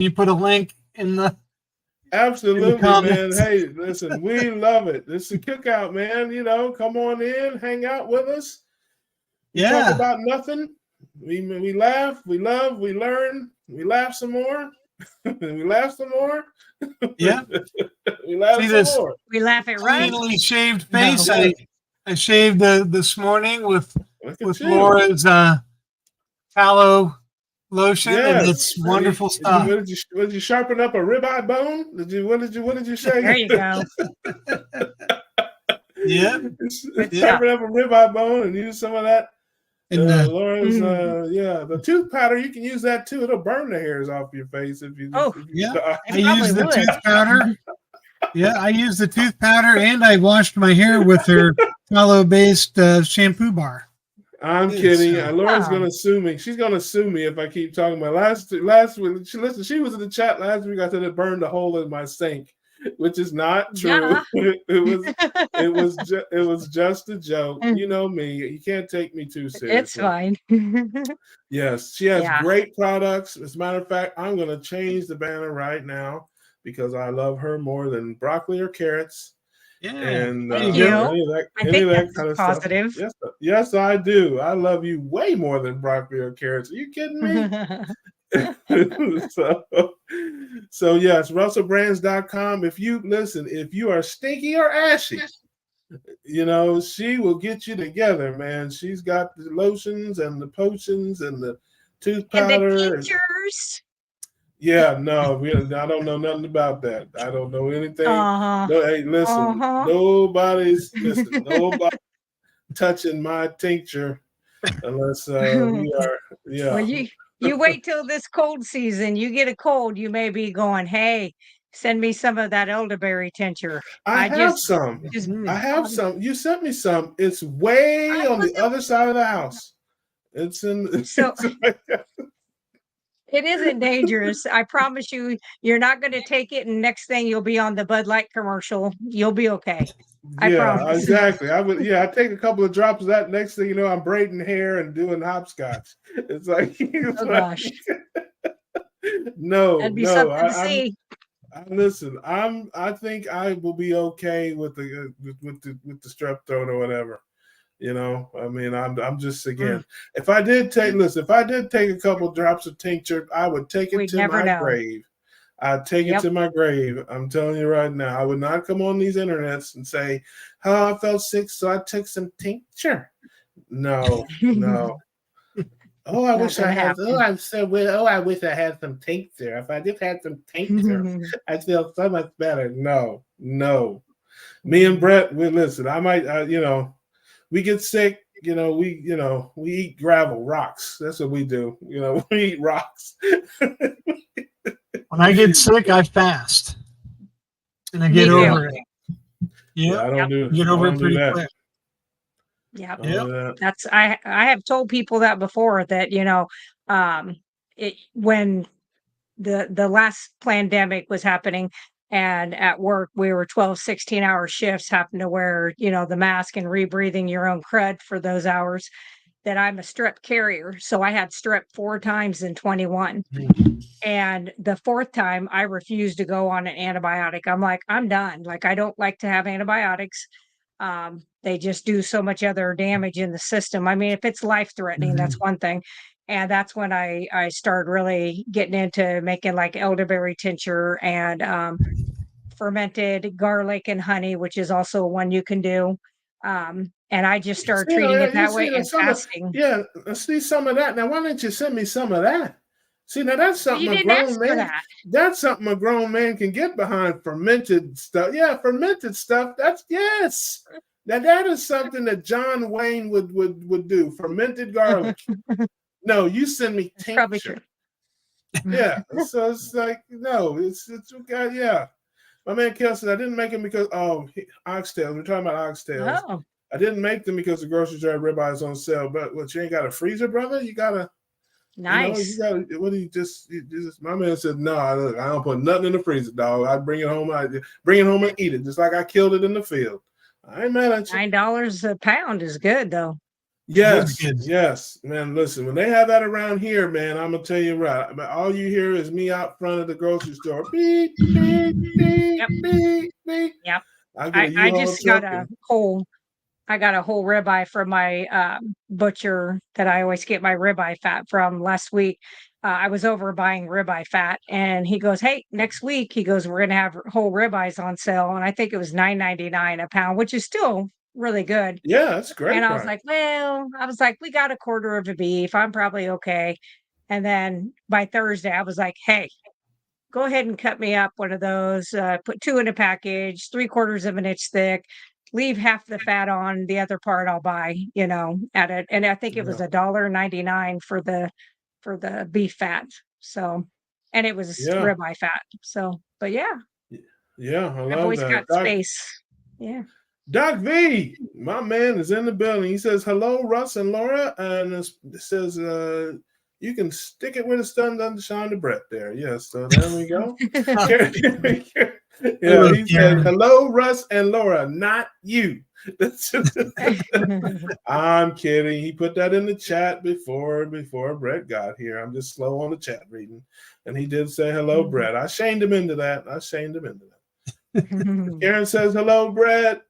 you put a link in the Absolutely, man. comments. Hey, listen, we love it. This is a cookout, man. Come on in, hang out with us. We talk Yeah. about nothing. We laugh, we love, we learn, we laugh some more. We laugh some more. Yeah. We laugh See some this more. We laugh at Russ. cleanly shaved No. face. I shaved this morning with Look at you. Laura's tallow lotion, and Yes. it's wonderful stuff. What did you sharpen up a ribeye bone? What did you say? There you go. Yeah. Sharpen up a ribeye bone and use some of that. And Laura's, the tooth powder, you can use that too. It'll burn the hairs off your face if you. yeah, I It probably use the would. tooth powder. Yeah, I use the tooth powder, and I washed my hair with her tallow-based shampoo bar. I'm Yes, kidding. sir. Laura's Wow. gonna sue me. She's gonna sue me if I keep talking about last week. She was in the chat last week. I said it burned a hole in my sink, which is not true. Yeah. It was just a joke. You know me. You can't take me too seriously. It's fine. Yes, she has Yeah. great products. As a matter of fact, I'm going to change the banner right now because I love her more than broccoli or carrots. Yeah, And Thank you you. go. any of that, I any think of that that's kind of positive. stuff. Yes, I do. I love you way more than broccoli or carrots. Are you kidding me? so yes, russellbrands.com. If you are stinky or ashy, she will get you together, man. She's got the lotions and the potions and the tooth And powder. the tinctures. Yeah, no, I don't know nothing about that. I don't know anything. Uh-huh. No, hey, listen, Uh-huh. nobody's nobody touching my tincture unless we are. Yeah. Well, you wait till this cold season. You get a cold, you may be going, hey, send me some of that elderberry tincture. I have some. I have um, some. You sent me some. It's way I on the wasn't- other side of the house. It's in. So- It isn't dangerous. I promise you, you're not going to take it, and next thing you'll be on the Bud Light commercial. You'll be okay. I promise. Exactly. I would. Yeah, I take a couple of drops of that. Next thing you know, I'm braiding hair and doing hopscotch. It's like, Oh gosh, no, that'd be no. something to see. Listen, I think I will be okay with the strep throat or whatever. I mean, I'm just again. If I did take a couple drops of tincture, I would take it We'd to never my know. grave. I'd take it to my grave. I'm telling you right now. I would not come on these internets and say, "Oh, I felt sick, so I took some tincture." No. Oh, I Not wish I gonna had. happen. Oh, I'm so weird. Oh, I wish I had some tincture. If I just had some tincture, I'd feel so much better. No. Me and Brett, listen. I might, we get sick. We eat gravel, rocks. That's what we do. We eat rocks. When I get sick, I fast, and I Me get too. over it. Yeah, I don't do it. Get over I it don't do pretty that. quick. Yeah. I don't do that. That's I have told people that before that when the last pandemic was happening and at work we were 12-16 hour shifts having to wear the mask and rebreathing your own crud for those hours, that I'm a strep carrier, so I had strep 4 times in 21. And the 4th time I refused to go on an antibiotic. I'm like, I'm done. Like, I don't like to have antibiotics. They just do so much other damage in the system. I mean, if it's life threatening, that's one thing. And that's when I started really getting into making like elderberry tincture and fermented garlic and honey, which is also one you can do. And I just started treating it that way and fasting. I see some of that. Now, why don't you send me some of that? See, now that's something You a didn't ask grown for man. that. That's something a grown man can get behind. Fermented stuff. Yeah, fermented stuff. That's yes. Now that is something that John Wayne would do. Fermented garlic. No, you send me It's probably true. tincture. Yeah. So it's like no, it's yeah. My man Kel said I didn't make them because oxtails. We're talking about oxtails. Oh, I didn't make them because the grocery store ribeyes on sale. But what, you ain't got a freezer, brother? You gotta. nice. What do you just? My man said, no. Look, I don't put nothing in the freezer, dog. I bring it home. I bring it home and eat it, just like I killed it in the field. I ain't mad at you. $9 a pound is good though. Yes, good. yes, man. Listen, when they have that around here, man, I'm gonna tell you right. All you hear is me out front of the grocery store. Beep, beep, beep, Yep. beep, beep. Yep. I get a I U-Haul just got truck a and whole I got a whole ribeye from my butcher that I always get my ribeye fat from last week. I was over buying ribeye fat, and he goes, "Hey, next week," he goes, "we're gonna have whole ribeyes on sale," and I think it was $9.99 a pound, which is still really good. yeah, that's a And great I was price. like, "Well," I was like, "we got a quarter of a beef. I'm probably okay." And then by Thursday, I was like, "Hey, go ahead and cut me up one of those. Put two in a package, 3/4 of an inch thick. Leave half the fat on. The other part I'll buy. At it. And I think it was Yeah, $1.99 for the beef fat. So, and it was yeah, ribeye fat. So, but yeah, yeah. I I've love always that. got space. Yeah. Doc V, my man, is in the building. He says, "Hello, Russ and Laura," and it says, "You can stick it where the sun doesn't shine to Brett." There, yes. So there we go. Yeah, Hello, he said, Karen. "Hello, Russ and Laura, not you." I'm kidding. He put that in the chat before Brett got here. I'm just slow on the chat reading, and he did say, "Hello, Brett." I shamed him into that. Karen says, "Hello, Brett."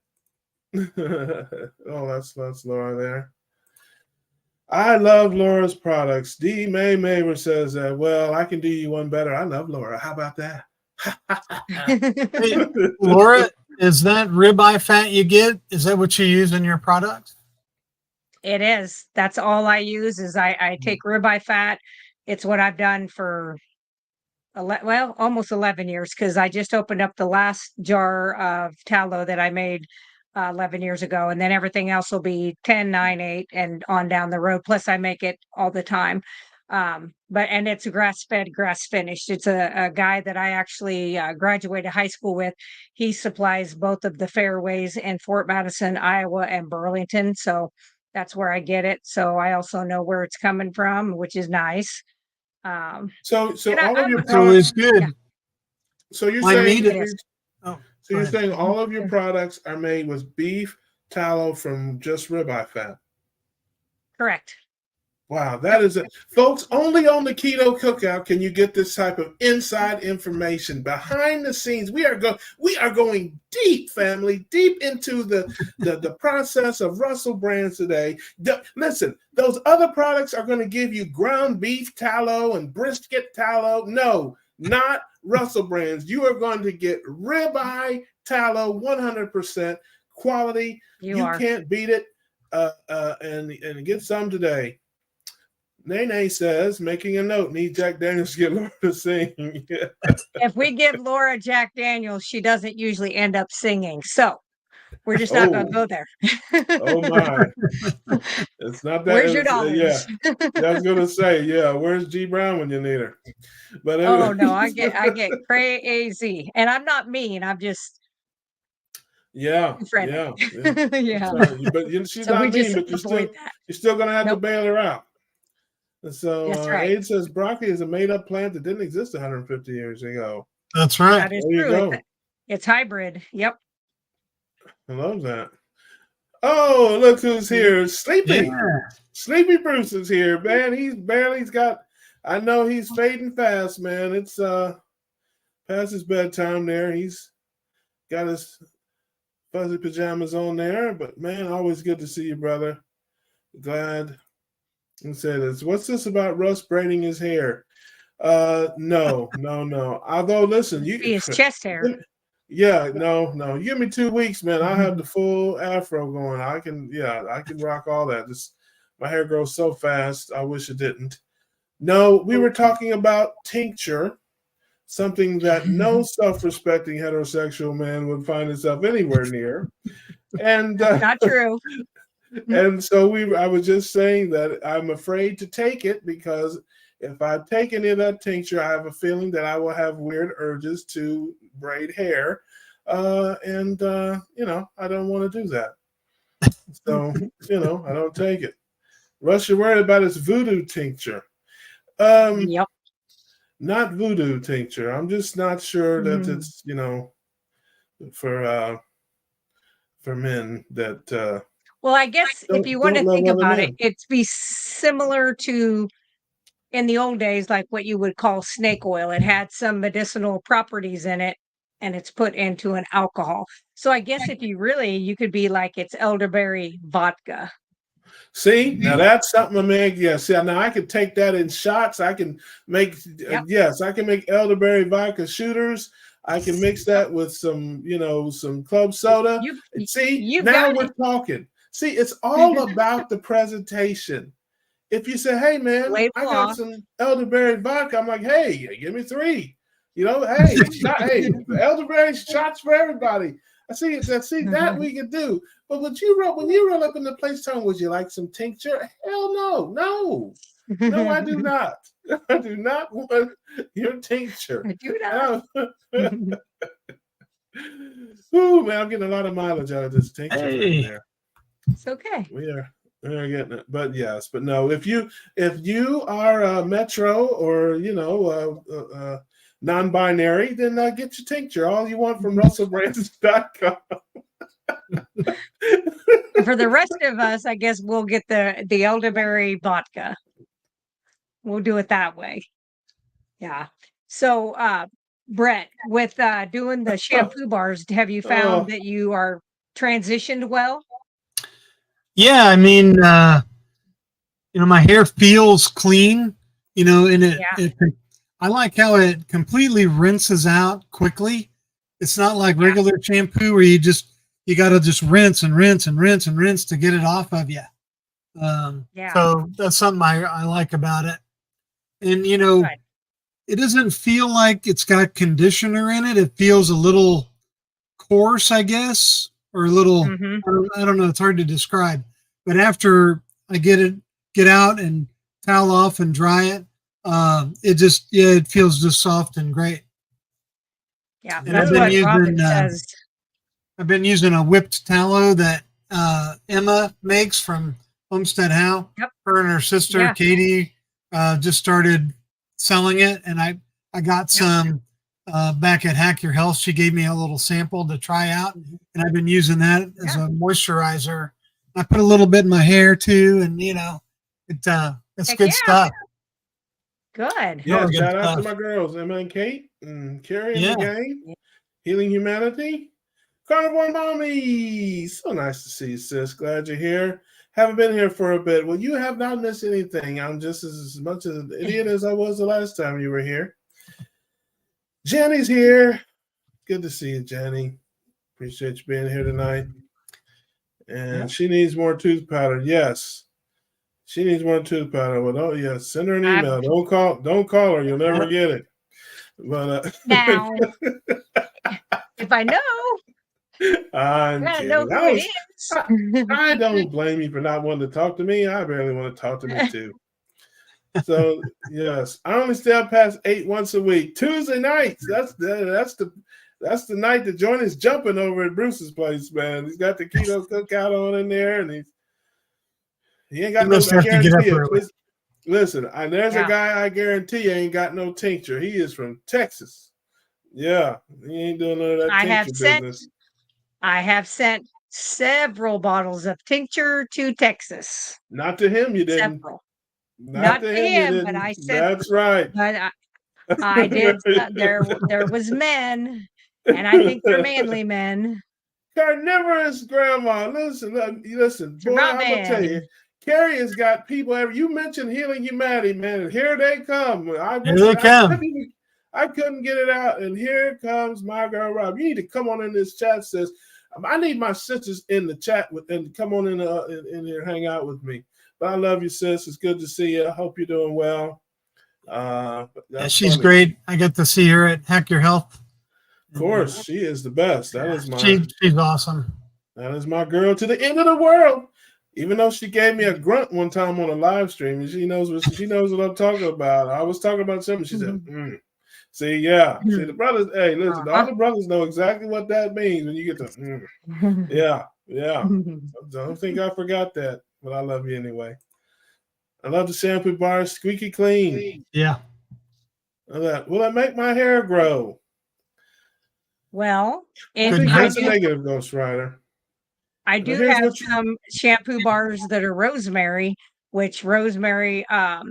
Oh, that's Laura there. I love Laura's products. D. May Maver says, well, I can do you one better. I love Laura. How about that? Hey, Laura, is that ribeye fat you get? Is that what you use in your products? It is. That's all I use is I take ribeye fat. It's what I've done for almost 11 years because I just opened up the last jar of tallow that I made 11 years ago. And then everything else will be 10, 9, 8, and on down the road. Plus, I make it all the time. And it's grass fed, grass finished. It's a guy that I actually graduated high school with. He supplies both of the fairways in Fort Madison, Iowa, and Burlington. So that's where I get it. So I also know where it's coming from, which is nice. So And all of your It's always products. yeah, good. So you're My saying meat. it is. Oh, so go you're ahead. saying all of your products are made with beef tallow from just ribeye fat. Correct. Wow, that Yep. is it. Folks, only on the Keto Cookout can you get this type of inside information behind the scenes. We are going deep, family, deep into the process of Russell Brands today. Listen, those other products are going to give you ground beef tallow and brisket tallow. No, not Russell Brands. You are going to get ribeye tallow, 100% quality. You You are. can't beat it. And get some today. Nene says, making a note, need Jack Daniels to get Laura to sing. If we give Laura Jack Daniels, she doesn't usually end up singing. So we're just not going to Oh, go there. oh my. It's not that. Where's your Yeah, dollars? I was going to say, yeah, where's G Brown when you need her? But Oh anyway, no, I get crazy, and I'm not mean. I'm just yeah, friendly. yeah, yeah. That's Yeah. right. But she's So we not mean, just but avoid that. you're still going to have to Nope. bail her out. And so That's right. Abe says broccoli is a made up plant that didn't exist 150 years ago. That's right. That is There you true. go. It's hybrid. Yep. I love that. Oh, look who's here. Sleepy. Yeah. Sleepy Bruce is here, man. He's got, I know he's fading fast, man. It's past his bedtime there. He's got his fuzzy pajamas on there. But man, always good to see you, brother. Glad. And said this. What's this about Russ braiding his hair? No. Although listen, See his chest hair. yeah, no. You give me 2 weeks, man. I have the full afro going. I can rock all that. Just my hair grows so fast. I wish it didn't. No, we were talking about tincture, something that no self-respecting heterosexual man would find himself anywhere near. And That's not true. and so I was just saying that I'm afraid to take it because if I take any of that tincture, I have a feeling that I will have weird urges to braid hair. And I don't want to do that. So, I don't take it. Russ, you're worried about his voodoo tincture. Yep. Not voodoo tincture. I'm just not sure that Mhm. it's, for men that Well, I guess if you want to don't love think other about it, men. it's be similar to in the old days, like what you would call snake oil. It had some medicinal properties in it and it's put into an alcohol. So I guess if you could be like it's elderberry vodka. See, now that's something a man. Yeah, see, now I can take that in shots. I can make, Yep. yes, I can make elderberry vodka shooters. I can mix that with some, some club soda. See, You've now got we're talking. See, it's all about the presentation. If you say, "Hey, man, label I got off. some elderberry vodka," I'm like, "Hey, give me 3." Hey, elderberry shots for everybody. See that we can do. But when you roll up in the place, telling, "Would you like some tincture?" Hell no, I do not. I do not want your tincture. I do not. Ooh, man, I'm getting a lot of mileage out of this tincture thing there. It's okay. We are getting it, but no. If you are Metro or non-binary, then get your tincture. All you want from RussellBrands.com. And for the rest of us, I guess we'll get the elderberry vodka. We'll do it that way. Yeah. So, Brett, with doing the shampoo bars, have you found that you are transitioned well? Yeah, I mean, my hair feels clean, and I like how it completely rinses out quickly. It's not like regular shampoo where you got to just rinse and rinse and rinse and rinse to get it off of you. So that's something I like about it. And, it doesn't feel like it's got conditioner in it. It feels a little coarse, I guess, or a little, I don't know. It's hard to describe. But after I get out and towel off and dry it, it feels just soft and great. Yeah, And that's what Robin says. I've been using a whipped tallow that Emma makes from Homestead How. Yep. Her and her sister Katie just started selling it, and I got some back at Hack Your Health. She gave me a little sample to try out, and I've been using that as a moisturizer. I put a little bit in my hair too, and it's good stuff. Good. Yeah, shout out to my girls, Emma and Kate, and Carrie and the gang, Healing Humanity, Carnivore Mommy. So nice to see you, sis. Glad you're here. Haven't been here for a bit. Well, you have not missed anything. I'm just as much of an idiot as I was the last time you were here. Jenny's here. Good to see you, Jenny. Appreciate you being here tonight. And she needs more tooth powder. Yes. She needs more tooth powder. Well, send her an email. Don't call her. You'll never get it. But now, if I know, I'm I kidding. know who it is. I don't blame you for not wanting to talk to me. I barely want to talk to me too. So yes, I only stay up past 8 once a week. Tuesday nights. That's the night that Johnny's jumping over at Bruce's place, man. He's got the Keto Cookout on in there, and he ain't got no. I guarantee it. Listen, there's a guy I guarantee you ain't got no tincture. He is from Texas. Yeah, he ain't doing none of that tincture business. I have sent several bottles of tincture to Texas. Not to him, you didn't. Several. Not to him, but I sent. That's right. But I did. There was men, and I think they're manly men. Carnivorous grandma. Listen. Boy, I'm gonna tell you, Carrie has got people. You mentioned Healing Humanity, man, and here they come. I couldn't get it out, and here comes my girl Rob. You need to come on in this chat, sis. I need my sisters in the chat and come on in here, hang out with me. But I love you, sis. It's good to see you. I hope you're doing well. She's great. I get to see her at Hack Your Health. Of course, she is the best. She's awesome. That is my girl to the end of the world. Even though she gave me a grunt one time on a live stream, and she knows what I'm talking about. I was talking about something. She said, See, the brothers. Hey, listen, all the brothers know exactly what that means when you get to. Yeah. Don't think I forgot that, but I love you anyway. I love the shampoo bar, squeaky clean. Yeah. Will it make my hair grow? Well, I think that's a negative, Ghost Rider. I But do here's have what you, some shampoo bars that are rosemary, which rosemary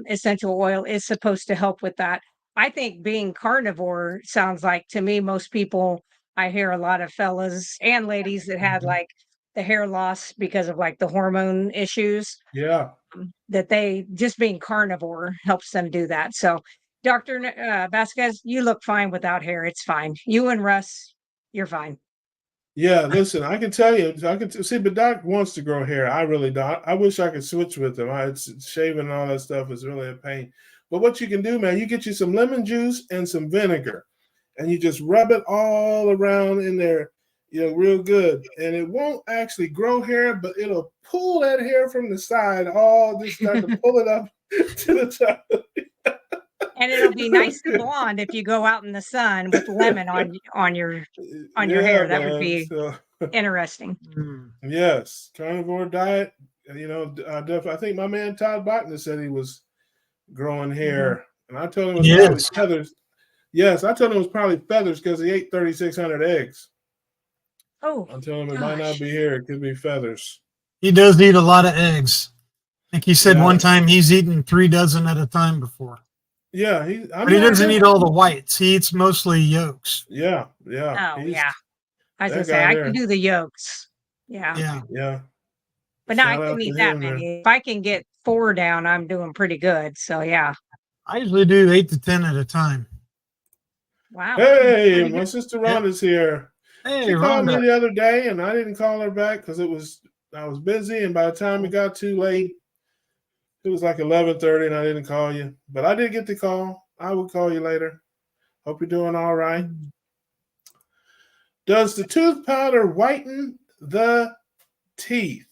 essential oil is supposed to help with that. I think being carnivore sounds like to me, most people, I hear a lot of fellas and ladies that had Mhm. like the hair loss because of like the hormone issues, Yeah. that they just being carnivore helps them do that. So, Dr. Vasquez, you look fine without hair. It's fine. You and Russ, you're fine. Yeah, listen, I can tell you, I can see, but Doc wants to grow hair. I really don't. I wish I could switch with him. It's shaving and all that stuff is really a pain. But what you can do, man, you get you some lemon juice and some vinegar, and you just rub it all around in there, real good. And it won't actually grow hair, but it'll pull that hair from the side, all just start to pull it up to the top. And it'll be nice and blonde if you go out in the sun with lemon on your Yeah, hair. That would man. be So interesting. yes, carnivore diet. Definitely. I think my man Todd Botner said he was growing hair, and I told him it was probably Yes, feathers. Yes, I told him it was probably feathers because he ate 3,600 eggs. Oh, I'm telling him it might not gosh. be hair; it could be feathers. he does eat a lot of eggs. I think he said Yeah, one time he's eaten 3 dozen at a time before. yeah. I'm But he not doesn't eat against. all the whites. He eats mostly yolks. Yeah, yeah. Oh, He's yeah. I was gonna that say guy I can there. do the yolks. Yeah. Yeah. Yeah. But now I Shout out couldn't to eat that him, man. many. If I can get 4 down, I'm doing pretty good. So yeah. I usually do 8 to 10 at a time. Wow. Hey, Pretty my good. sister Yep. Rhonda's here. Hey, She called me Rhonda. the other day, and I didn't call her back because I was busy, and by the time it got too late, it was like 11:30, and I didn't call you. But I did get the call. I will call you later. Hope you're doing all right. Does the tooth powder whiten the teeth?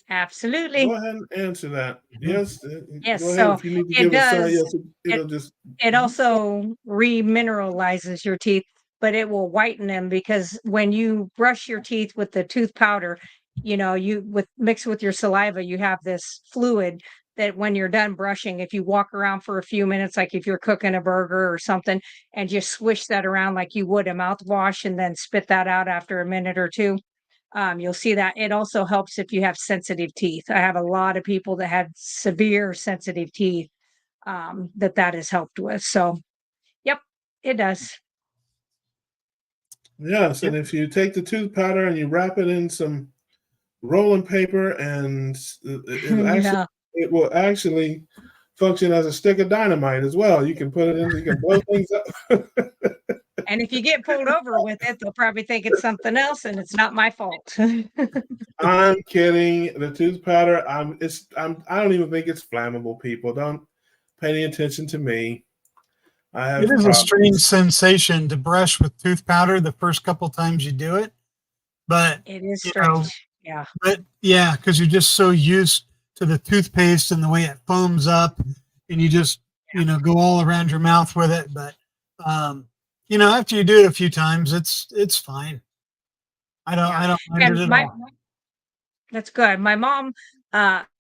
Absolutely. Go ahead and answer that. Yes. Yes. Go ahead So if you need to it give a sign. does. Yes, it'll just. It also remineralizes your teeth, but it will whiten them because when you brush your teeth with the tooth powder, mixed with your saliva, you have this fluid that when you're done brushing, if you walk around for a few minutes, like if you're cooking a burger or something, and just swish that around like you would a mouthwash and then spit that out after a minute or two, you'll see that it also helps if you have sensitive teeth. I have a lot of people that had severe sensitive teeth, that has helped with. So, yep, it does. Yes, Yep. and if you take the tooth powder and you wrap it in some rolling paper, and Yeah. it will actually function as a stick of dynamite as well. You can put it in, you can blow things up. And if you get pulled over with it, they'll probably think it's something else and it's not my fault. I'm kidding. The tooth powder, I don't even think it's flammable, people. Don't pay any attention to me. I It have is a strange problems. sensation to brush with tooth powder the first couple times you do it. But, It is you know, strange. Yeah. but yeah, because you're just so used to the toothpaste and the way it foams up and you just, go all around your mouth with it. But, after you do it a few times, it's fine. I Yeah. don't mind And it at all. that's good. My mom,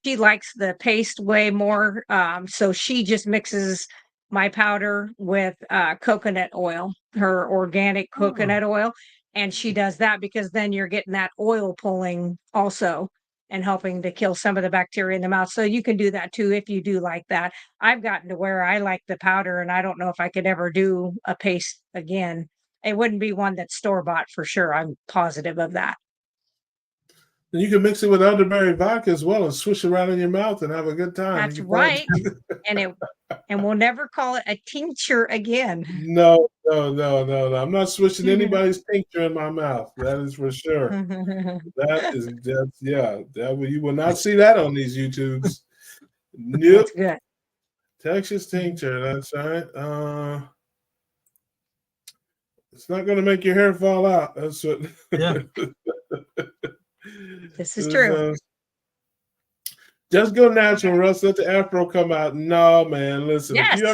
she likes the paste way more. So she just mixes my powder with coconut oil, her organic Oh, coconut oil. And she does that because then you're getting that oil pulling also and helping to kill some of the bacteria in the mouth. So you can do that too if you do like that. I've gotten to where I like the powder and I don't know if I could ever do a paste again. It wouldn't be one that's store bought for sure. I'm positive of that. And you can mix it with elderberry vodka as well and swish it around in your mouth and have a good time. That's You can probably right. And we'll never call it a tincture again. no, no, no, no, no. I'm not swishing anybody's tincture in my mouth. That is for sure. You will not see that on these YouTubes. Nope. That's good. Texas tincture, that's right. It's not going to make your hair fall out. That's what. yeah. This is true. Just go natural, Russ. Let the afro come out. No, man. Listen, Yes. if you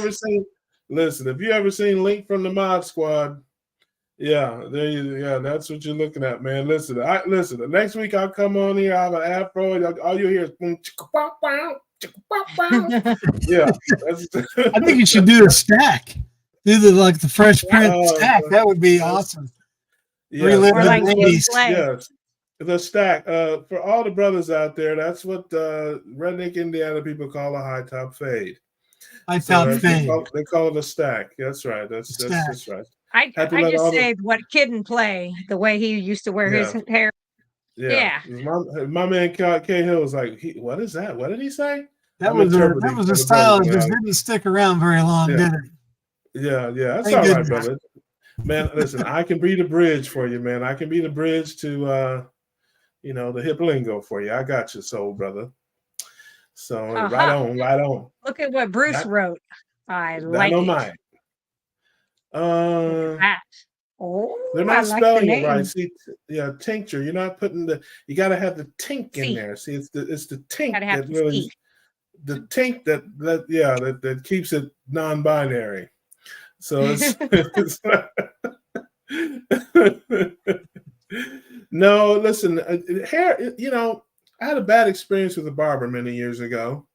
ever seen Link from the Mod Squad, that's what you're looking at, man. Listen. Next week I'll come on here. I have an afro. All you hear is boom, chicka, bow, bow, chicka, bow, bow. Yeah. I think you should do a stack. Do the Fresh Prince stack. That would be awesome. Yes. Relive Or the like 90s. Play. Yes. The stack. For all the brothers out there, that's what redneck Indiana people call a high top fade. I felt fade. They call it a stack. That's right. That's right. I just say what Kid and Play, the way he used to wear his hair. Yeah. My man K Hill was like, what is that? What did he say? That was a style that just didn't stick around very long, did it? Yeah. That's all right, brother. Man, listen, I can be the bridge for you, man. I can be the bridge to the hip lingo for you. I got you, soul brother. So right on. Look at what Bruce wrote. I like it. They're not spelling it right. See, tincture. You're not putting you got to have the tink in there. See, it's the tink that really, the tink that keeps it non-binary. So it's no, listen, hair, I had a bad experience with a barber many years ago.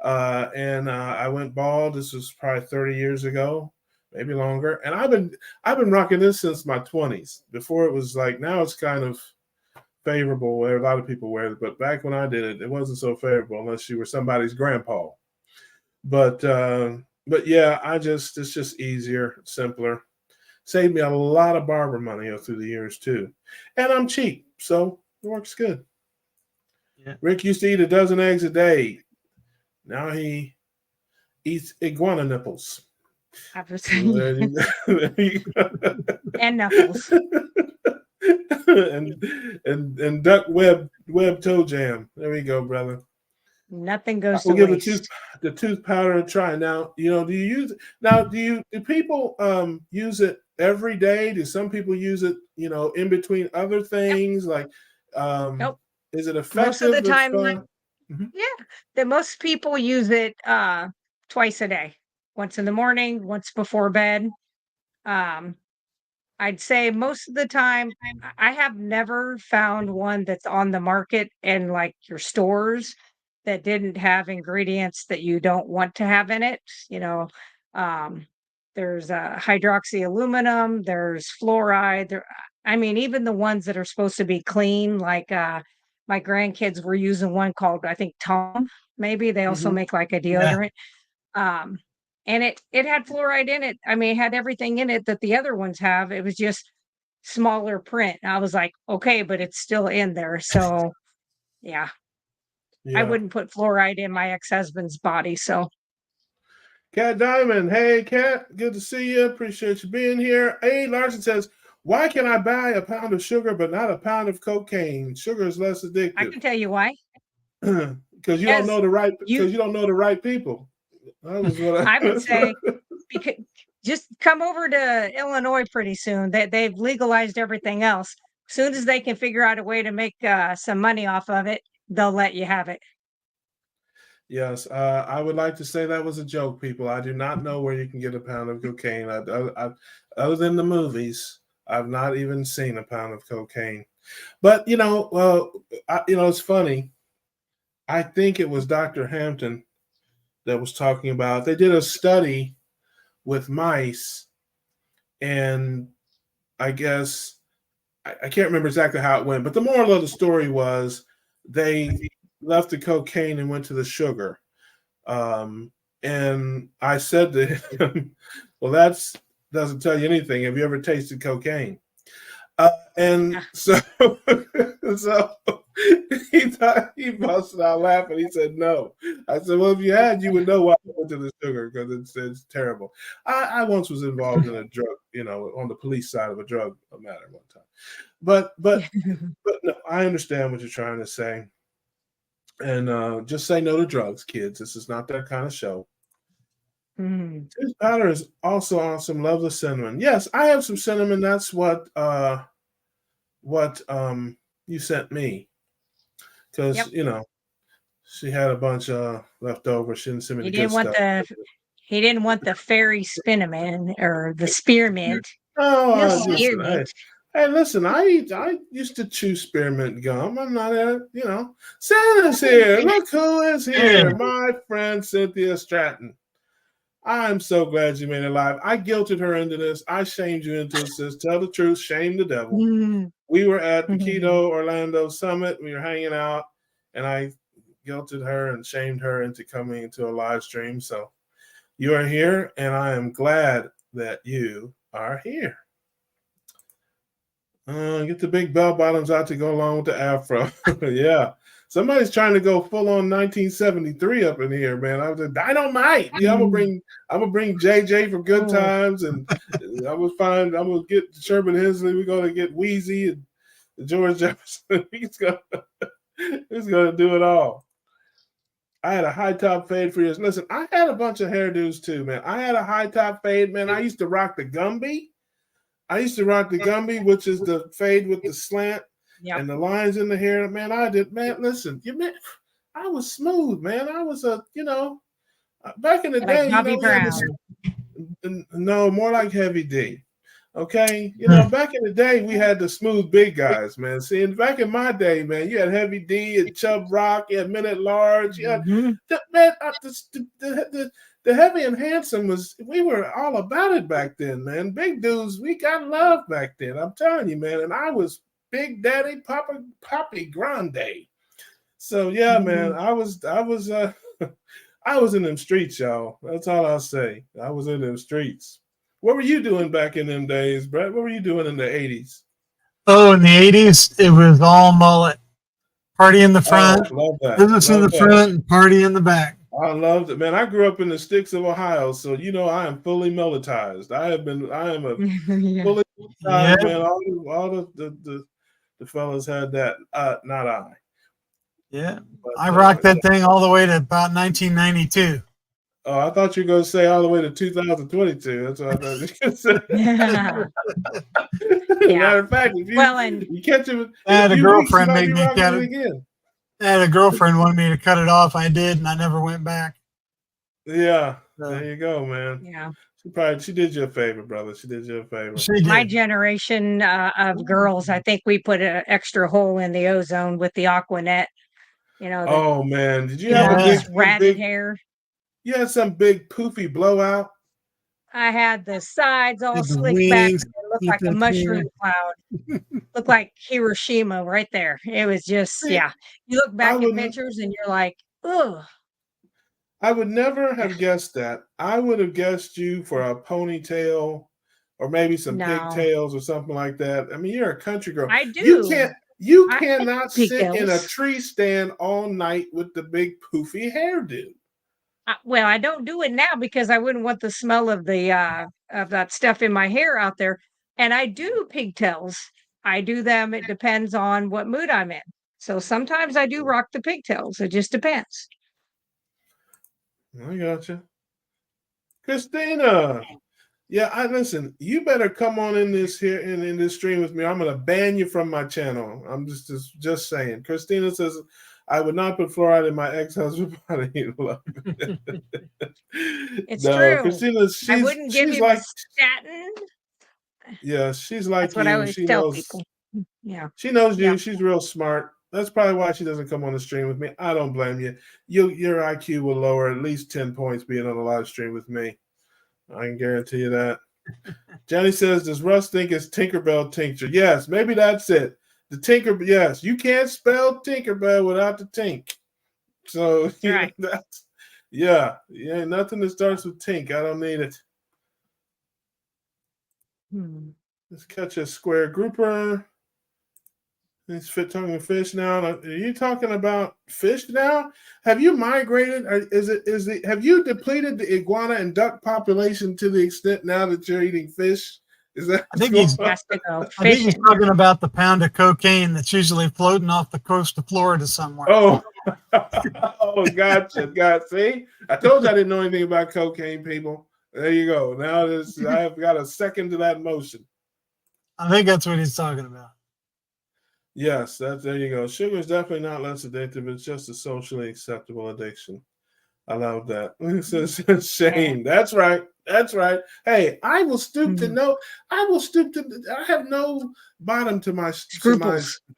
And I went bald. This was probably 30 years ago, maybe longer. And I've been rocking this since my 20s. Before it was like, now it's kind of favorable where a lot of people wear it. But back when I did it, it wasn't so favorable unless you were somebody's grandpa. But yeah, it's just easier, simpler. Saved me a lot of barber money through the years too. And I'm cheap, so it works good. Yeah. Rick used to eat a dozen eggs a day. Now he eats iguana nipples. And knuckles. and duck web toe jam. There we go, brother. Nothing goes to waste. The tooth powder a try. Now, do you use it? Now, do people use it every day? Do some people use it, in between other things? Like, nope. Is it effective? Most of the time, that most people use it twice a day. Once in the morning, once before bed. I'd say most of the time, I have never found one that's on the market in like your stores that didn't have ingredients that you don't want to have in it. There's hydroxy aluminum, there's fluoride. Even the ones that are supposed to be clean, like my grandkids were using one called, I think, Tom. Maybe they also make like a deodorant. Yeah. And it had fluoride in it. It had everything in it that the other ones have. It was just smaller print. And I was like, okay, but it's still in there. So, yeah. I wouldn't put fluoride in my ex-husband's body. So, Cat Diamond, hey Cat, good to see you. Appreciate you being here. A. Larson says, why can I buy a pound of sugar but not a pound of cocaine? Sugar is less addictive. I can tell you why. Because you don't know the right. Because you don't know the right people. That was what I would say. Because just come over to Illinois pretty soon. They've legalized everything else. As soon as they can figure out a way to make some money off of it, they'll let you have it. Yes, I would like to say that was a joke, people. I do not know where you can get a pound of cocaine. Other than the movies, I've not even seen a pound of cocaine. But it's funny. I think it was Dr. Hampton that was talking about. They did a study with mice, and I guess I can't remember exactly how it went. But the moral of the story was they left the cocaine and went to the sugar. And I said to him, well, that doesn't tell you anything. Have you ever tasted cocaine? So he busted out laughing. He said, no. I said, well, if you had, you would know why I went to the sugar, because it's terrible. I once was involved in a drug, on the police side of a drug matter one time. But no, I understand what you're trying to say. And just say no to drugs, kids. This is not that kind of show. Tooth powder is also awesome. Love the cinnamon. Yes, I have some cinnamon. That's what you sent me, because she had a bunch left over. She didn't send me the good stuff. He didn't want the fairy spinnamin or the spearmint. Spearmint. Hey, listen, I used to chew spearmint gum. I'm not Santa's here. Look who is here. My friend Cynthia Stratton. I'm so glad you made it live. I guilted her into this. I shamed you into it, sis. Tell the truth, shame the devil. We were at the Keto Orlando Summit. We were hanging out, and I guilted her and shamed her into coming into a live stream. So you are here, and I am glad that you are here. Get the big bell bottoms out to go along with the afro. Yeah. Somebody's trying to go full on 1973 up in here, man. I was like, dynamite. Yeah, I'm gonna bring JJ from Good Times, and I'm gonna get Sherman Hensley. We're gonna get Wheezy and George Jefferson. He's gonna do it all. I had a high top fade for years. Listen, I had a bunch of hairdos too, man. I had a high top fade, man. I used to rock the Gumby. Which is the fade with the slant and the lines in the hair. Man, listen, I was smooth, man. I was back in the day, Bobby Brown. No, more like Heavy D. Okay, back in the day, we had the smooth big guys, man. See, and back in my day, man, you had Heavy D and Chubb Rock, you had Minute Large, you had the Heavy and Handsome we were all about it back then, man. Big dudes, we got love back then. I'm telling you, man. And I was Big Daddy Papi Grande. So yeah, man, I was I was in them streets, y'all. That's all I'll say. I was in them streets. What were you doing back in them days, Brett? What were you doing in the 80s? Oh, in the 80s, it was all mullet. Party in the front, business in the front, and party in the back. I loved it, man. I grew up in the sticks of Ohio, so I am fully mulletized. I am fully mulletized, man. All the fellas had that. Not I. Yeah, but, I rocked that thing all the way to about 1992. Oh, I thought you were going to say all the way to 2022. That's what I thought you were going to say. Matter of fact, if you catch it, I had a girlfriend make me cut it again. I had a girlfriend wanted me to cut it off. I did, and I never went back. Yeah, there you go, man. Yeah, she did you a favor, brother. She did you a favor. My generation of girls, I think we put an extra hole in the ozone with the Aquanet. Oh man, did you have a ratted hair? You had some big poofy blowout. I had the sides all slicked back. It looked like a mushroom cloud. Looked like Hiroshima right there. It was just, You look back at pictures and you're like, ugh. I would never have guessed that. I would have guessed you for a ponytail or maybe some pigtails or something like that. I mean, you're a country girl. I do. You cannot sit in a tree stand all night with the big poofy hairdo. Well, I don't do it now because I wouldn't want the smell of that stuff in my hair out there. And I do pigtails. I do them. It depends on what mood I'm in. So sometimes I do rock the pigtails. It just depends. I gotcha. Christina. Yeah, listen, you better come on in this here in this stream with me. I'm gonna ban you from my channel. I'm just saying. Christina says, I would not put fluoride in my ex-husband's body. It's true. Christina, I wouldn't give him a statin. Yeah, she's like That's what I always tell people. Yeah. She knows you. Yeah. She's real smart. That's probably why she doesn't come on the stream with me. I don't blame you. Your IQ will lower at least 10 points being on a live stream with me. I can guarantee you that. Jenny says, does Russ think it's Tinkerbell tincture? Yes, maybe that's it. Yes, you can't spell Tinkerbell without the tink. So right. Nothing that starts with tink. I don't need it. Let's catch a square grouper. He's talking fish now. Are you talking about fish now? Have you migrated? Have you depleted the iguana and duck population to the extent now that you're eating fish? Is that? I think he's talking about the pound of cocaine that's usually floating off the coast of Florida somewhere. Oh, gotcha. See, I told you I didn't know anything about cocaine, people. There you go. Now I've got a second to that motion. I think that's what he's talking about. Yes, there you go. Sugar is definitely not less addictive. It's just a socially acceptable addiction. I love that. Shame. That's right. Hey, I will stoop to know. I have no bottom to my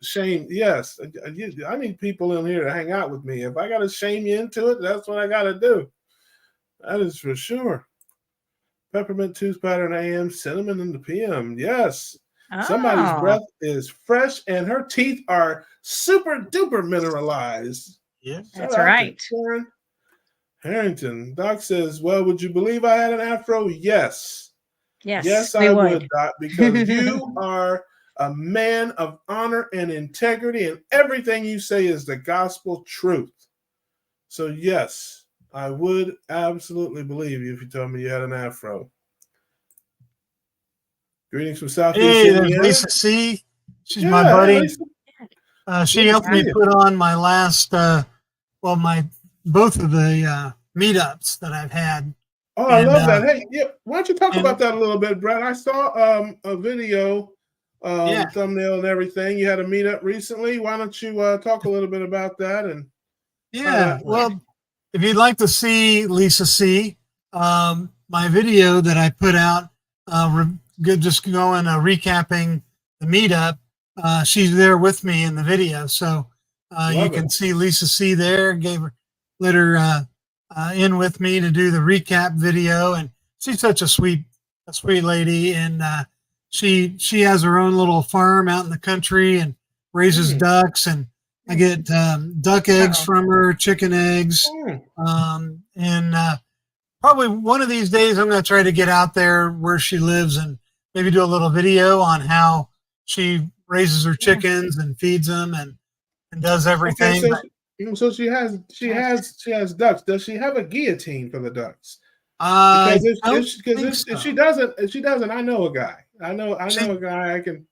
shame. Yes, I need people in here to hang out with me. If I got to shame you into it, that's what I got to do. That is for sure. Peppermint tooth powder in the AM, cinnamon in the PM. Yes. Somebody's Oh, breath is fresh and her teeth are super duper mineralized. Yeah. Shout that's out to right. Karen Harrington. Doc says, well, would you believe I had an afro? Yes. Yes, Yes, we I would. would, Doc, because you are a man of honor and integrity, and everything you say is the gospel truth. So, yes, I would absolutely believe you if you told me you had an afro. Greetings from Southeast Hey, there's Indiana. Lisa C. She's my Yeah, hey, buddy. Lisa. She Good to helped me see you. put on my last, both of the meetups that I've had. Oh, I And love that. Hey, yeah, why don't you talk and about that a little bit, Brett? I saw a video, yeah, thumbnail and everything. You had a meetup recently. Why don't you talk a little bit about that and how yeah. that went? Well, if you'd like to see Lisa C, my video that I put out, just going recapping the meetup. She's there with me in the video, so you Love can it. see Lisa C there. Let her in with me to do the recap video, and she's such a sweet lady, and she has her own little farm out in the country and raises ducks, and I get duck eggs Uh-oh. from her, chicken eggs, Mm. and probably one of these days I'm going to try to get out there where she lives and maybe do a little video on how she raises her chickens and feeds them and does Okay, everything. so she has ducks. Does she have a guillotine for the ducks? I Because don't think if so. she doesn't, I know a guy. I know She- a guy I can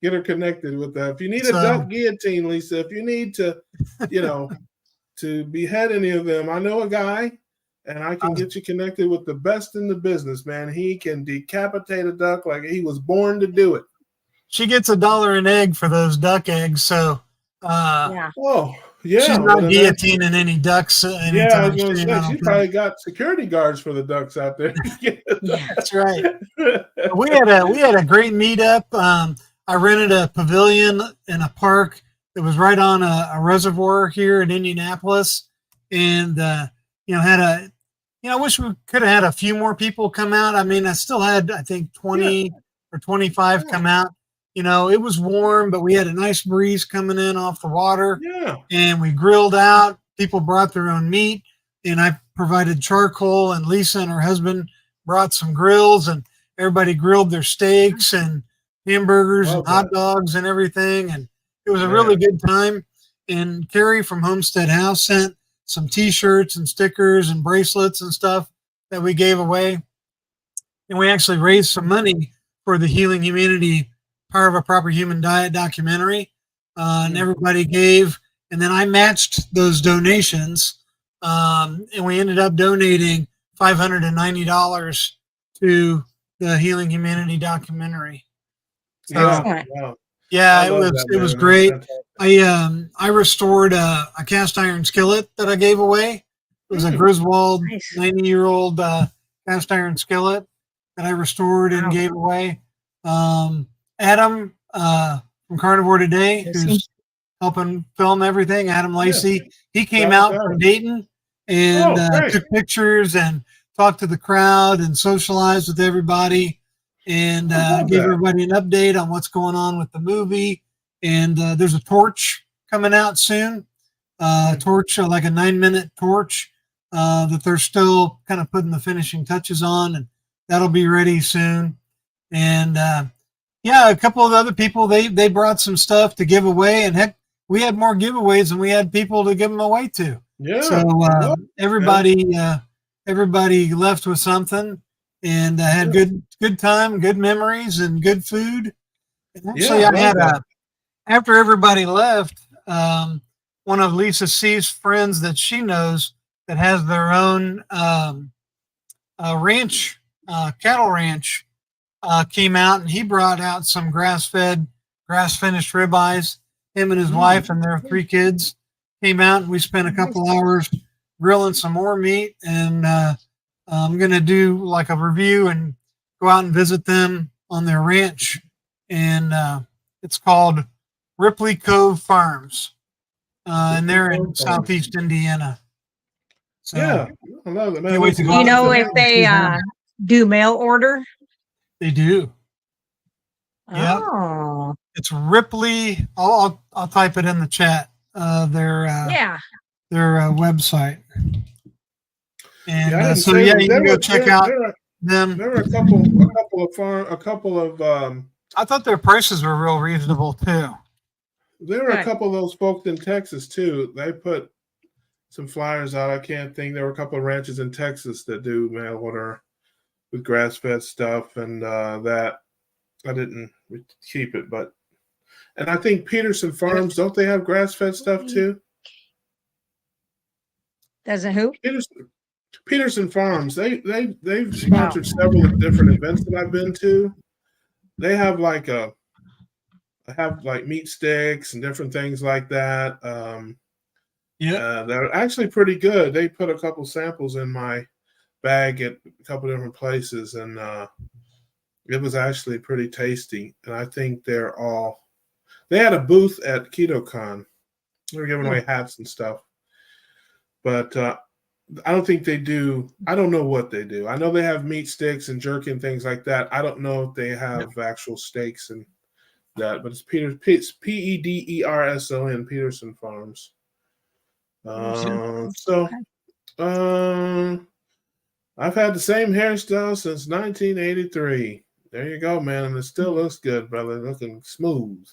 get her connected with that. If you need a So- duck guillotine, Lisa, if you need to, to behead any of them, I know a guy, and I can get you connected with the best in the business, man. He can decapitate a duck like he was born to do it. She gets $1 an egg for those duck eggs, so Yeah. Oh, yeah. she's not guillotining any ducks I anytime was going to soon. say, I she don't probably think. got security guards for the ducks out there. Yeah. That's right. We had a great meetup. I rented a pavilion in a park that was right on a reservoir here in Indianapolis, and I wish we could have had a few more people come out. I mean, I still had, I think, 20 or 25 come out. It was warm, but we had a nice breeze coming in off the water, and we grilled out. People brought their own meat, and I provided charcoal, and Lisa and her husband brought some grills, and everybody grilled their steaks and hamburgers and hot dogs and everything. And it was a really good time. And Carrie from Homestead House sent some t-shirts and stickers and bracelets and stuff that we gave away. And we actually raised some money for the Healing Humanity Power of a Proper Human Diet documentary. And everybody gave, and then I matched those donations. And we ended up donating $590 to the Healing Humanity documentary. So, yeah, it was great. I restored a cast iron skillet that I gave away. It was a Griswold 90-year-old cast iron skillet that I restored and gave away. Adam from Carnivore Today, who's helping film everything, Adam Lacey, he came out from Dayton and took pictures and talked to the crowd and socialized with everybody and gave everybody an update on what's going on with the movie. And there's a torch coming out soon, torch, like a 9-minute torch that they're still kind of putting the finishing touches on, and that'll be ready soon. And a couple of other people, they brought some stuff to give away, and heck, we had more giveaways than we had people to give them away to. Yeah. So everybody left with something, and had good time, good memories, and good food. And actually, I had after everybody left, one of Lisa C's friends that she knows that has their own ranch, cattle ranch, came out, and he brought out some grass-fed, grass-finished ribeyes. Him and his wife and their 3 kids came out, and we spent a couple hours grilling some more meat. And I'm going to do like a review and go out and visit them on their ranch. And it's called Ripley Cove Farms. And they're in Southeast Indiana. So I love it, man. Do you know if they do mail order? They do. Yeah. Oh, It's Ripley. I'll type it in the chat. yeah. Their website. And Yeah, I didn't so say yeah, them. you can go check out them. There were a couple of I thought their prices were real reasonable too. there were a Good. couple of those folks in Texas too. They put some flyers out. I can't think. There were a couple of ranches in Texas that do mail order with grass fed stuff, and that I didn't keep it, but and I think Peterson Farms, don't they have grass fed stuff too? Doesn't who? Peterson Farms, they've sponsored several different events that I've been to. They have like meat sticks and different things like that. They're actually pretty good. They put a couple samples in my bag at a couple different places, and it was actually pretty tasty. And I think they had a booth at KetoCon. They were giving away hats and stuff, but I don't think they do. I don't know what they do. I know they have meat sticks and jerky and things like that. I don't know if they have actual steaks and that, but it's Pederson, Peterson Farms. I've had the same hairstyle since 1983. There you go, man, and it still looks good, brother. Looking smooth.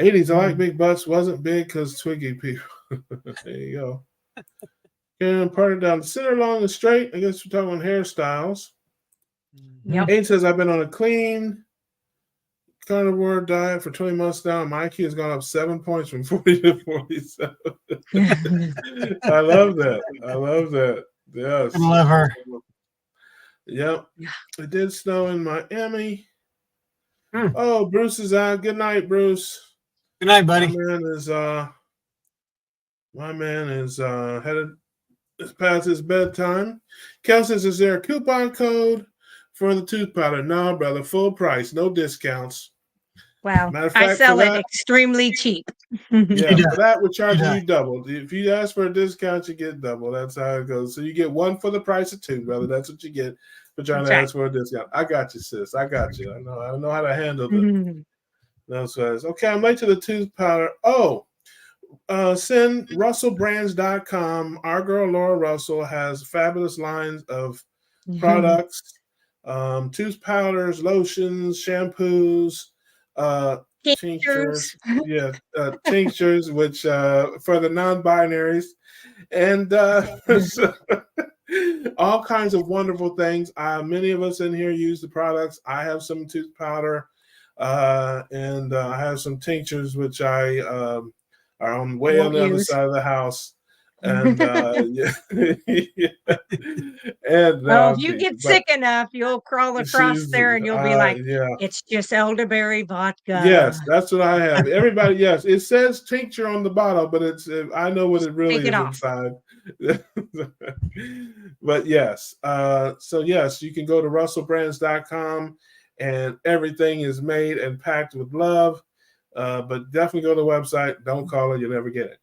80s, I like big butts. Wasn't big because Twiggy people. There you go. And parted down the center, long and straight. I guess we're talking about hairstyles. Yep. Aiden says, I've been on a clean carnivore diet for 20 months now. My IQ has gone up 7 points from 40 to 47. I love that. Yes. I love her. Yep. It did snow in Miami. Oh, Bruce is out. Good night, Bruce. Good night, buddy. My man is headed. It's past his bedtime. Kel says, is there a coupon code for the tooth powder? No, brother, full price, no discounts. Wow. Matter of fact, I sell it extremely cheap. Yeah, for that, we're charging you double. If you ask for a discount, you get double. That's how it goes. So you get one for the price of two, brother. That's what you get for trying to ask for a discount. I got you, sis. I got you. I know how to handle it. That's what it is. Okay, I'm late to the tooth powder. Oh, send russellbrands.com. Our girl Laura Russell has fabulous lines of products, tooth powders, lotions, shampoos, tinctures, tinctures, which for the non-binaries, and all kinds of wonderful things. Many of us in here use the products. I have some tooth powder, and I have some tinctures, which I are on the other side of the house. And and well, if you get sick enough, you'll crawl across there and you'll be like, it's just elderberry vodka. Yes, that's what I have. Everybody, yes, it says tincture on the bottle, but I know what it really is inside. But yes, so yes, you can go to russellbrands.com and everything is made and packed with love. But definitely go to the website. Don't call it; you'll never get it.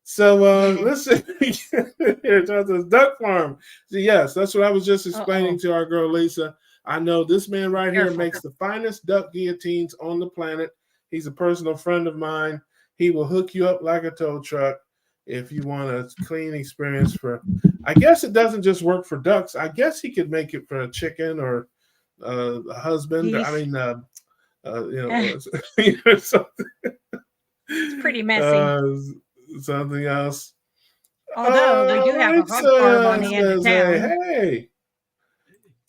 So listen, here says Duck Farm. So yes, that's what I was just explaining to our girl Lisa. I know this man right here makes the finest duck guillotines on the planet. He's a personal friend of mine. He will hook you up like a tow truck if you want a clean experience for. I guess it doesn't just work for ducks. I guess he could make it for a chicken or a husband. Beef. I mean. Something. It's pretty messy. Something else. Although we do have a hog farm on the end of town. Hey,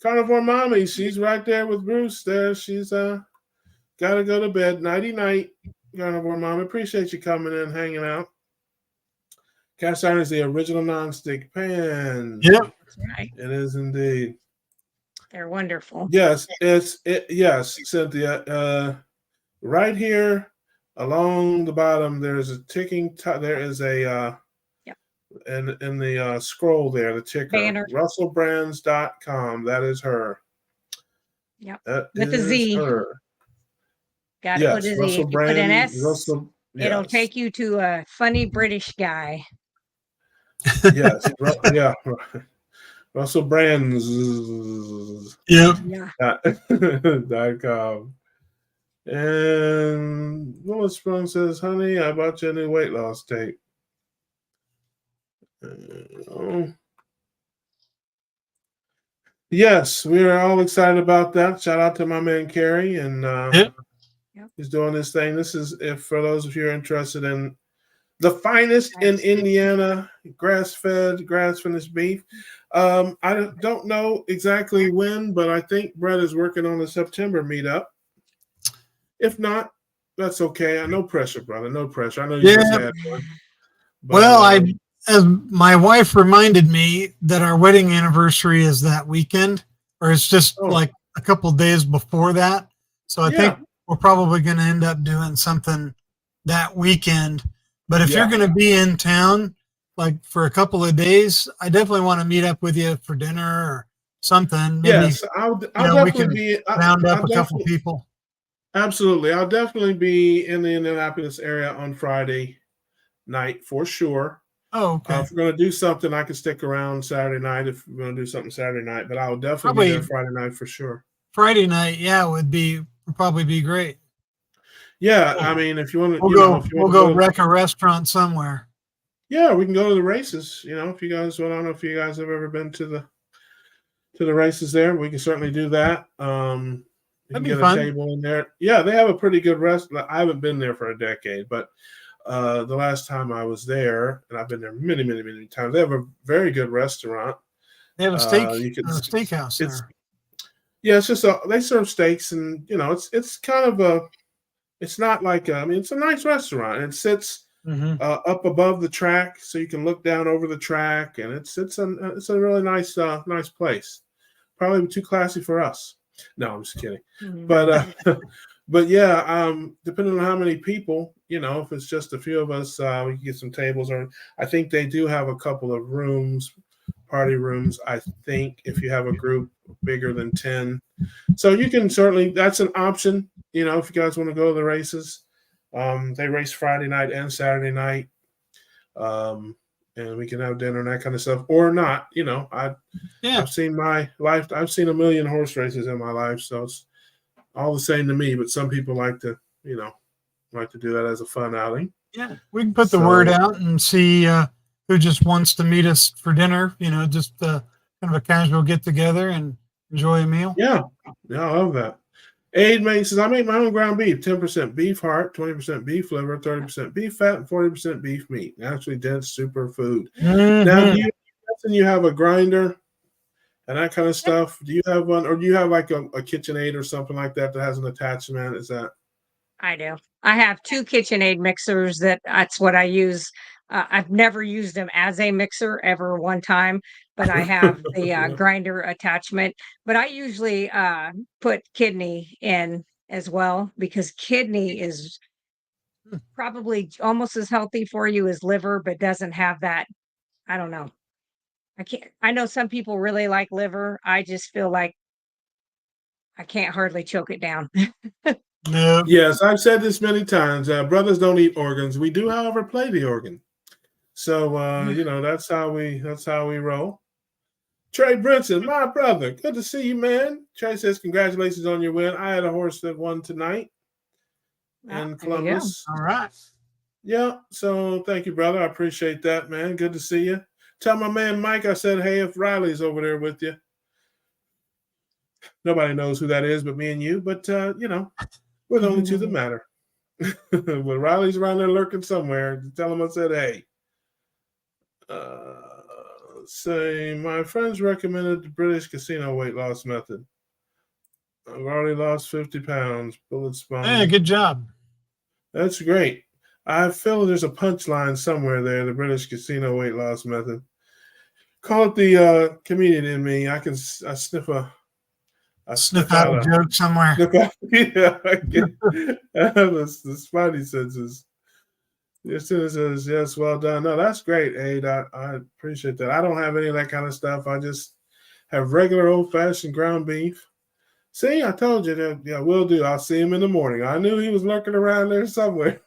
Carnivore Mommy, she's right there with Bruce there. She's got to go to bed. Nighty night, Carnivore Mommy. Appreciate you coming in, hanging out. Cast iron is the original nonstick pan. Yep. That's right. It is indeed. They're wonderful. Yes, yes, Cynthia. Right here along the bottom, there's a ticking. There is a in the scroll there, the ticker. Banner. RussellBrands.com. That is her. Yep. That with a Z. Her. Got to put a Z. If you put an S, it'll take you to a funny British guy. Yes. Yeah. Russell Brands. Yep. Yeah. .com. And Willis Sprung says, honey, I bought you a new weight loss tape. Yes, we are all excited about that. Shout out to my man Kerry, and Yep. he's doing this thing. This is, if for those of you who are interested in the finest in Indiana, grass-fed, grass-finished beef. I don't know exactly when, but I think Brett is working on the September meetup. If not, that's okay. No pressure, brother. No pressure. I know you just had one. But, well, as my wife reminded me that our wedding anniversary is that weekend, or it's just like a couple of days before that. So I think we're probably going to end up doing something that weekend. But if you're going to be in town, like for a couple of days, I definitely want to meet up with you for dinner or something. Maybe, yes, I'll definitely be round up a couple people. Absolutely. I'll definitely be in the Indianapolis area on Friday night for sure. Oh, okay. If we're going to do something, I can stick around Saturday night if we're going to do something Saturday night, but I'll definitely be there Friday night for sure. Friday night, would probably be great. Yeah, I mean, if you want to, we'll go wreck a restaurant somewhere. Yeah, we can go to the races. If you guys, I don't know if you guys have ever been to the races there. We can certainly do that. You can get a table in there. Yeah, they have a pretty good restaurant. I haven't been there for a decade, but the last time I was there, and I've been there many, many, many times, they have a very good restaurant. They have a steakhouse there. Yeah, it's just they serve steaks, and it's kind of it's not like it's a nice restaurant. It sits up above the track, so you can look down over the track, and it's a really nice place. Probably too classy for us. No, I'm just kidding. But yeah, depending on how many people, if it's just a few of us, we can get some tables. Or I think they do have a couple of rooms, party rooms. I think if you have a group bigger than 10, so you can certainly. That's an option. If you guys want to go to the races, they race Friday night and Saturday night, and we can have dinner and that kind of stuff, or not. I've seen I've seen a million horse races in my life, so it's all the same to me. But some people like to do that as a fun outing. Yeah, we can put the word out and see who just wants to meet us for dinner. Just kind of a casual get together and enjoy a meal. Yeah, I love that. Aid says, I make my own ground beef, 10% beef heart, 20% beef liver, 30% beef fat, and 40% beef meat. Naturally dense superfood. Mm-hmm. Now, you have a grinder and that kind of stuff? Do you have one, or do you have like a KitchenAid or something like that has an attachment? Is that? I do. I have 2 KitchenAid mixers. That's what I use. I've never used them as a mixer ever one time, but I have the grinder attachment. But I usually put kidney in as well, because kidney is probably almost as healthy for you as liver, but doesn't have that. I don't know. I know some people really like liver. I just feel like I can't hardly choke it down. No. Yes, I've said this many times. Brothers don't eat organs. We do, however, play the organ. So that's how we roll. Trey Brinson, my brother, good to see you, man. Trey says, congratulations on your win. I had a horse that won tonight in Columbus. All right. Yeah, so thank you, brother. I appreciate that, man. Good to see you. Tell my man Mike I said, hey, if Riley's over there with you. Nobody knows who that is but me and you, but we're the only two that matter. But Riley's around there lurking somewhere. Tell him I said, hey. Say, my friends recommended the British casino weight loss method. I've already lost 50 pounds. Bullet spine. Hey, good job. That's great. I feel there's a punchline somewhere there, the British casino weight loss method. Call it the comedian in me. I sniff out a joke somewhere. Yeah, I get the spidey senses. As soon as it says, yes, well done. No, that's great, Aid. I appreciate that. I don't have any of that kind of stuff. I just have regular old-fashioned ground beef. See, I told you that. Yeah, will do. I'll see him in the morning. I knew he was lurking around there somewhere.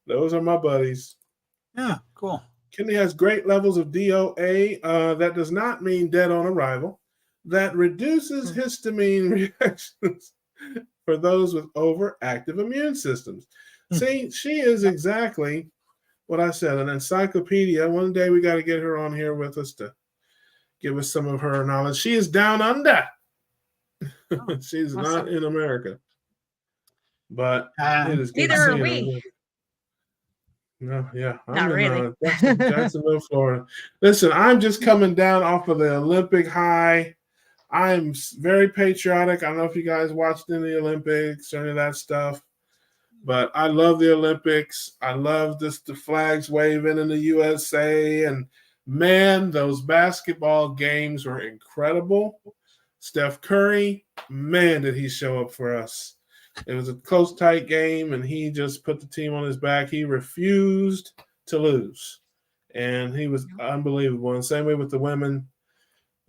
Those are my buddies. Yeah, cool. Kidney has great levels of DOA. That does not mean dead on arrival. That reduces histamine reactions for those with overactive immune systems. See, she is exactly what I said, an encyclopedia. One day we got to get her on here with us to give us some of her knowledge. She is down under. She's not in America. But it is good to see her. No, yeah. I'm in Jacksonville, Florida. Listen, I'm just coming down off of the Olympic high. I'm very patriotic. I don't know if you guys watched any of the Olympics or any of that stuff, but I love the Olympics. I love the flags waving in the USA. And, man, those basketball games were incredible. Steph Curry, man, did he show up for us. It was a close, tight game, and he just put the team on his back. He refused to lose, and he was unbelievable. And same way with the women.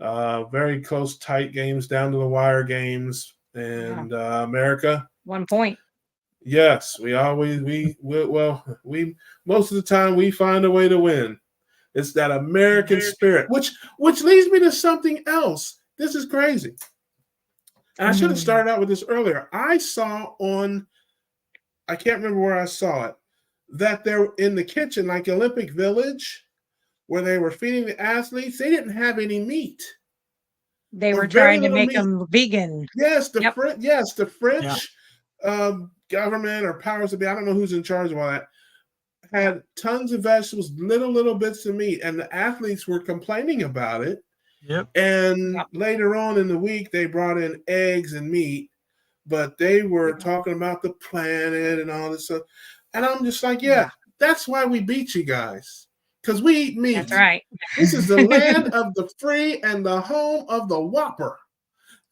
Very close, tight games, down to the wire games. And America. 1 point. Yes, we most of the time we find a way to win. It's that American spirit, which leads me to something else. This is crazy. And I should have started out with this earlier. I saw I can't remember where I saw it, that they're in the kitchen, like Olympic Village, where they were feeding the athletes. They didn't have any meat. They were trying to make them vegan. Yes, the French government or powers that be, I don't know who's in charge of all that, had tons of vegetables, little bits of meat, and the athletes were complaining about it. Yep. And later on in the week, they brought in eggs and meat, but they were talking about the planet and all this stuff. And I'm just like, that's why we beat you guys, because we eat meat. That's right. This is the land of the free and the home of the Whopper.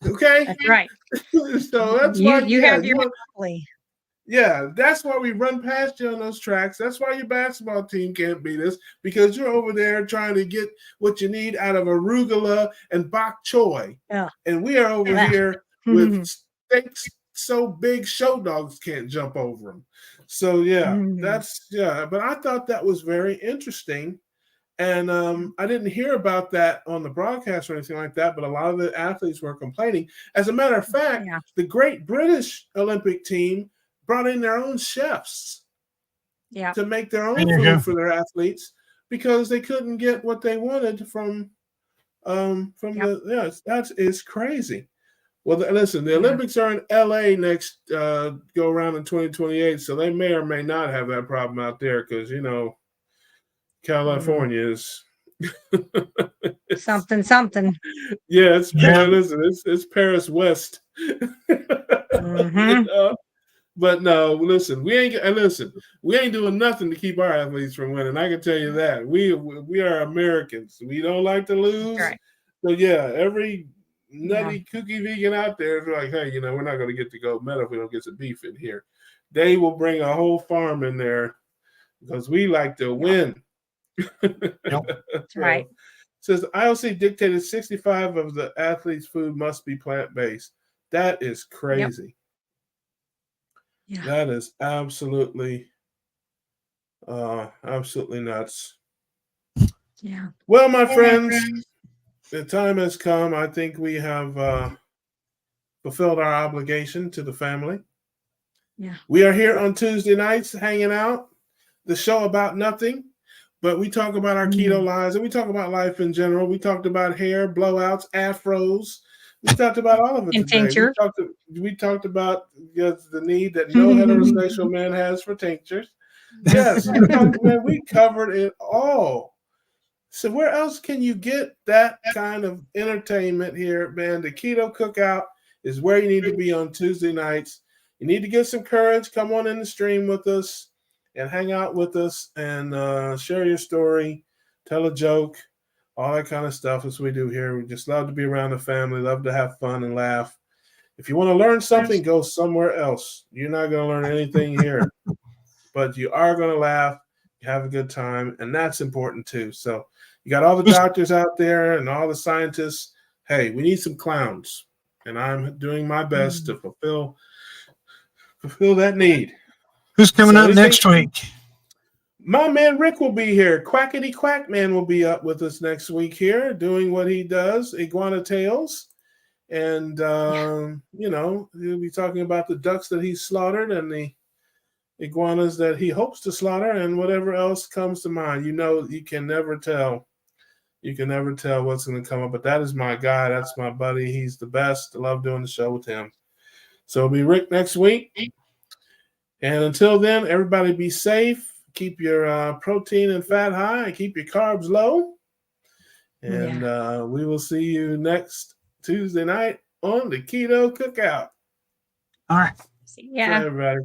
Okay? That's right. So that's why you have your monopoly. Yeah, that's why we run past you on those tracks. That's why your basketball team can't beat us, because you're over there trying to get what you need out of arugula and bok choy. Yeah. And we are over here with steaks so big show dogs can't jump over them. So, but I thought that was very interesting. And I didn't hear about that on the broadcast or anything like that, but a lot of the athletes were complaining. As a matter of fact, the Great British Olympic team brought in their own chefs to make their own food for their athletes, because they couldn't get what they wanted from that is crazy. Well, listen, the Olympics are in LA next go around in 2028, so they may or may not have that problem out there, because California is something. Yeah, listen, it's Paris West. But no, listen, we ain't doing nothing to keep our athletes from winning. I can tell you that. We are Americans. We don't like to lose. Right. So every nutty kooky vegan out there is like, hey, we're not going to get the gold medal if we don't get some beef in here. They will bring a whole farm in there because we like to win. That's right. Says IOC dictated 65 of the athletes' food must be plant-based. That is crazy. Yeah. That is absolutely nuts. Yeah. Well, my friends, the time has come. I think we have fulfilled our obligation to the family. Yeah. We are here on Tuesday nights hanging out, the show about nothing, but we talk about our keto lives, and we talk about life in general. We talked about hair, blowouts, afros. We talked about all of it and today. Tincture. We talked about the need that no heterosexual man has for tinctures. Yes, we covered it all. So where else can you get that kind of entertainment here, man? The Keto Cookout is where you need to be on Tuesday nights. You need to get some courage. Come on in the stream with us and hang out with us and share your story, tell a joke. All that kind of stuff. That's what we do here. We just love to be around the family, love to have fun and laugh. If you want to learn something, go somewhere else. You're not going to learn anything here, but you are going to laugh, have a good time, and that's important too. So you got all the doctors out there and all the scientists. Hey, we need some clowns, and I'm doing my best to fulfill that need. Who's coming up next week? My man Rick will be here. Quackity Quack Man will be up with us next week here, doing what he does, Iguana Tales. And, you know, he'll be talking about the ducks that he slaughtered and the iguanas that he hopes to slaughter and whatever else comes to mind. You know, you can never tell. You can never tell what's going to come up. But that is my guy. That's my buddy. He's the best. I love doing the show with him. So it'll be Rick next week. And until then, everybody be safe. Keep your protein and fat high and keep your carbs low. And we will see you next Tuesday night on the Keto Cookout. All right. Yeah. Bye, everybody.